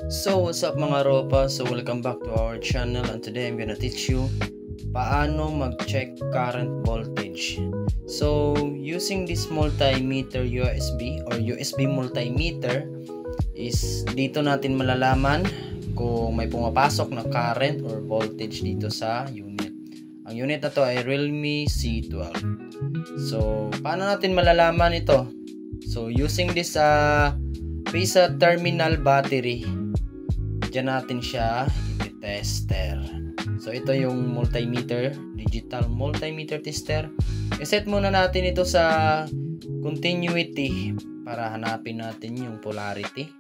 So what's up mga ropa? So welcome back to our channel, and today I'm gonna teach you paano mag-check current voltage. So using this multimeter USB or USB multimeter is dito natin malalaman kung may pumapasok na current or voltage dito sa unit. Ang unit na to ay Realme C12. So paano natin malalaman ito? So using this PISA terminal battery, dyan natin siya i-tester. So ito yung multimeter, digital multimeter tester. I-set muna natin ito sa continuity para hanapin natin yung polarity.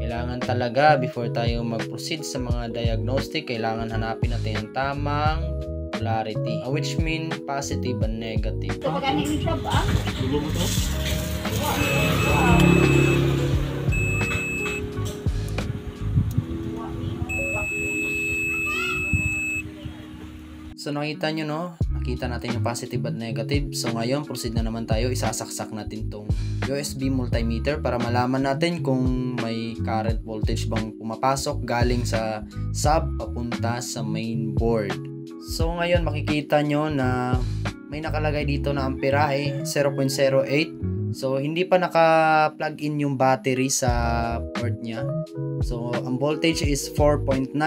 Kailangan talaga before tayo mag-proceed sa mga diagnostic, kailangan hanapin natin yung tamang polarity, which mean positive and negative. So nakita nyo, no? Nakita natin yung positive at negative. So ngayon, proceed na naman tayo. Isasaksak natin tong USB multimeter para malaman natin kung may current voltage bang pumapasok galing sa sub papunta sa main board. So ngayon, makikita nyo na may nakalagay dito na amperahe, 0.08. So hindi pa naka-plug in yung battery sa port niya. So ang voltage is 4.9.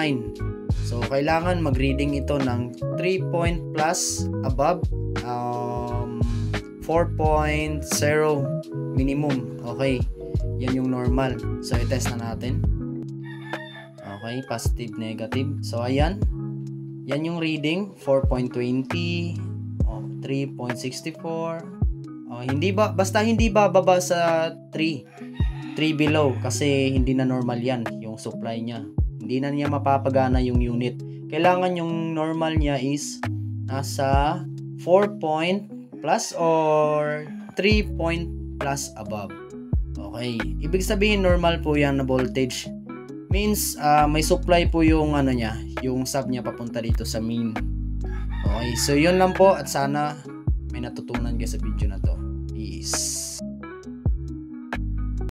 So, kailangan mag-reading ito ng 3 point plus above 4.0 minimum. Okay, yan yung normal. So, i-test na natin. Okay, positive, negative. So, ayan. Yan yung reading, 4.20, 3.64. Hindi ba, basta hindi bababa sa 3 below kasi hindi na normal yan, yung supply niya. Hindi na niya mapapagana yung unit. Kailangan yung normal niya is nasa 4 point plus or 3 point plus above. Okay. Ibig sabihin normal po yan na voltage. Means may supply po yung ano niya, yung sub niya papunta dito sa main. Okay. So yun lang po at sana may natutunan kayo sa video na to. Peace.